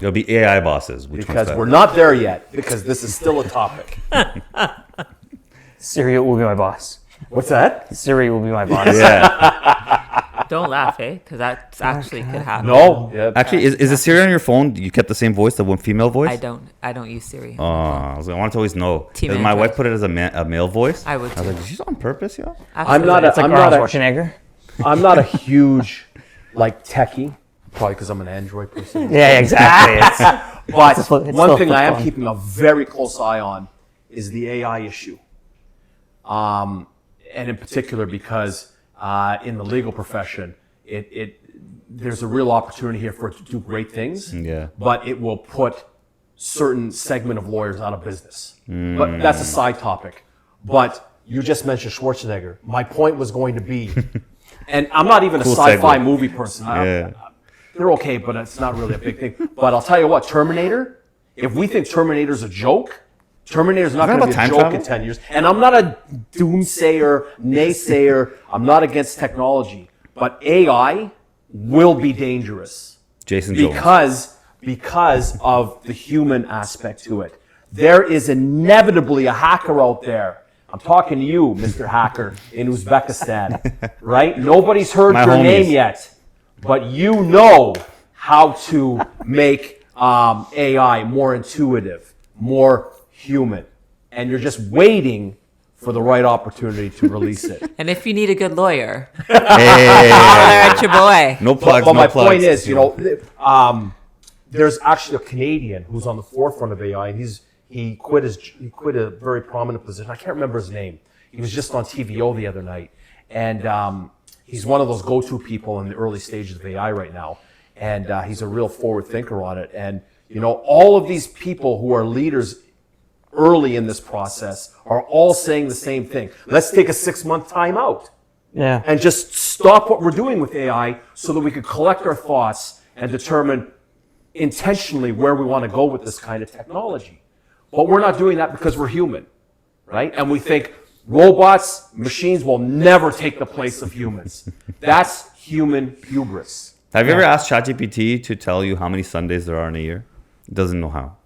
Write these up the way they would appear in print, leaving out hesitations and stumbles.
It'll be AI bosses. Because we're not there yet, because this is still a topic. Siri will be my boss. What's that? Siri will be my boss. Yeah. Don't laugh, because that actually could happen. No. Yeah. Actually, is the Siri on your phone? You kept the same voice, the one female voice? I don't use Siri. I wanted to always know. Team My Android. wife put it as a male voice. I would I was like, she's on purpose, yo. I'm not a, It's like I'm Arnold not a, Schwarzenegger. I'm not a huge techie, probably because I'm an Android person. Yeah, exactly. But it's one still thing I am fun. keeping a very close eye on is the AI issue. And in particular because in the legal profession, there's a real opportunity here for it to do great things, Yeah. but it will put certain segment of lawyers out of business. But that's a side topic. But you just mentioned Schwarzenegger. My point was going to be, and I'm not even Cool a sci-fi segue. movie person. Yeah. They're okay, but it's not really a big thing. But I'll tell you what, Terminator, if we think Terminator's a joke, Terminator's not Isn't going that to be a about time joke in travel? 10 years. And I'm not a doomsayer, naysayer. I'm not against technology. But AI will be dangerous Jason Jones. because of the human aspect to it. There is inevitably a hacker out there. I'm talking to you, Mr. Hacker in Uzbekistan, right? Nobody's heard My your homies. name yet, but you know how to make AI more intuitive, more human, and you're just waiting for the right opportunity to release it. And if you need a good lawyer, Hey. holler at your boy. No plugs, But no my plugs. point is, there's actually a Canadian who's on the forefront of AI, and he quit a very prominent position. I can't remember his name. He was just on TVO the other night, and he's one of those go-to people in the early stages of AI right now, and he's a real forward thinker on it. And all of these people who are leaders early in this process are all saying the same thing. Let's take a 6-month time out. Yeah. And just stop what we're doing with AI so that we could collect our thoughts and determine intentionally where we want to go with this kind of technology. But we're not doing that because we're human, right? And we think robots, machines will never take the place of humans. That's human hubris. Have you ever asked ChatGPT to tell you how many Sundays there are in a year? It doesn't know how.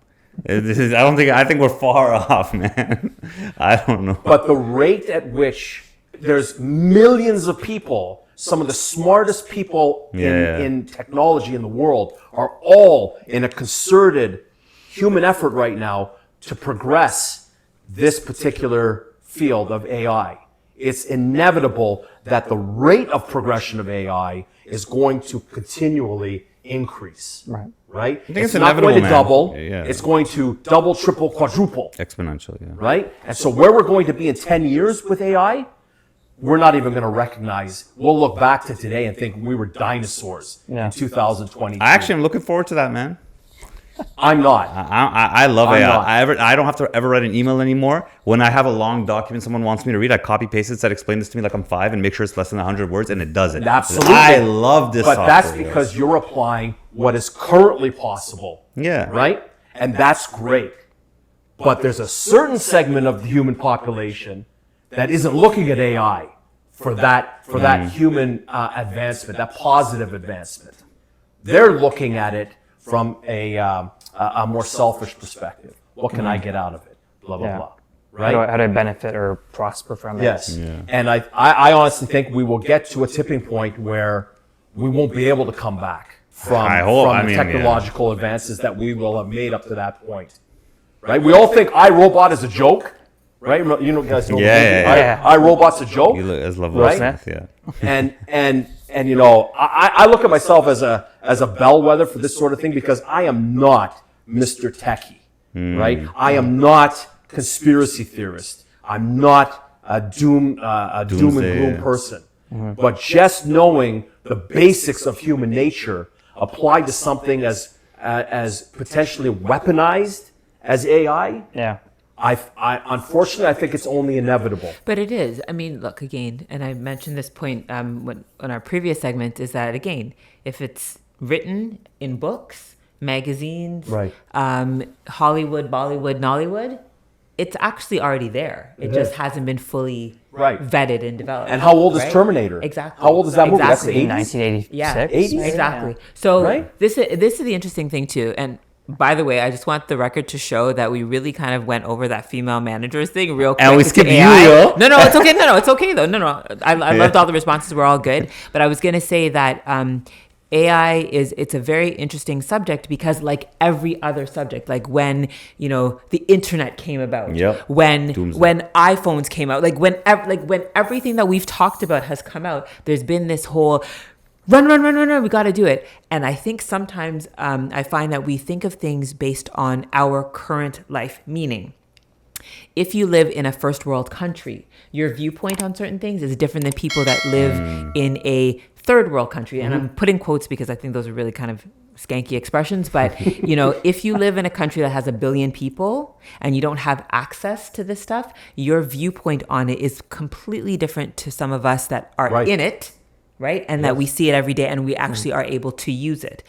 I think we're far off, man. I don't know. But the rate at which there's millions of people, some of the smartest people in technology in the world, are all in a concerted human effort right now to progress this particular field of AI. It's inevitable that the rate of progression of AI is going to continually increase. Right? I think it's not inevitable, going to man. double. Yeah. It's going to double, triple, quadruple. Exponential, yeah. Right? And so where we're going to be in 10 years with AI, we're not even going to recognize. We'll look back to today and think we were dinosaurs in 2022. I actually am looking forward to that, man. I'm not. I love I'm AI. not. I don't have to ever write an email anymore. When I have a long document someone wants me to read, I copy paste it, said explain this to me like I'm 5 and make sure it's less than 100 words, and it does it. Absolutely. I love this But software. that's because you're applying what is currently possible. Yeah. Right? And that's great. But there's a certain segment of the human population that isn't looking at AI for that human advancement, that positive advancement. They're looking at it from a more selfish perspective. What can I get out of it? Blah, blah, blah. Right? How do I benefit or prosper from it? Yes. Yeah. And I honestly think we will get to a tipping point where we won't be able to come back from the technological advances that we will have made up to that point. Right? We all think iRobot is a joke. Right? You guys know iRobot's a joke. You look as lovely, right? Smith, yeah. And I look at myself as a bellwether for this sort of thing because I am not Mr. Techie, right? I am not conspiracy theorist. I'm not a doom and gloom person. But just knowing the basics of human nature applied to something as potentially weaponized as AI. Yeah. Unfortunately, I think it's only inevitable. But it is. I mean, look, again, and I mentioned this point on our previous segment, is that, again, if it's written in books, magazines, right. Hollywood, Bollywood, Nollywood, it's actually already there. It just hasn't been fully vetted and developed. And how old is Terminator? Exactly. How old is that movie? Exactly. That's the 80s? 1986. Yeah, 80s? exactly. Yeah. So this is the interesting thing too, and By the way, I just want the record to show that we really kind of went over that female managers thing real quick. And we skipped you, AI. yo. No, it's okay. No, it's okay though. No. I loved all the responses. We're all good. But I was going to say that AI it's a very interesting subject because like every other subject, like when, the internet came about, Yep. when Doomsday. iPhones came out, like when everything that we've talked about has come out, there's been this whole run, we got to do it. And I think sometimes I find that we think of things based on our current life, meaning if you live in a first world country, your viewpoint on certain things is different than people that live in a third world country. And I'm putting quotes because I think those are really kind of skanky expressions. But, if you live in a country that has 1 billion people and you don't have access to this stuff, your viewpoint on it is completely different to some of us that are Right. in it, right? And that we see it every day and we actually are able to use it.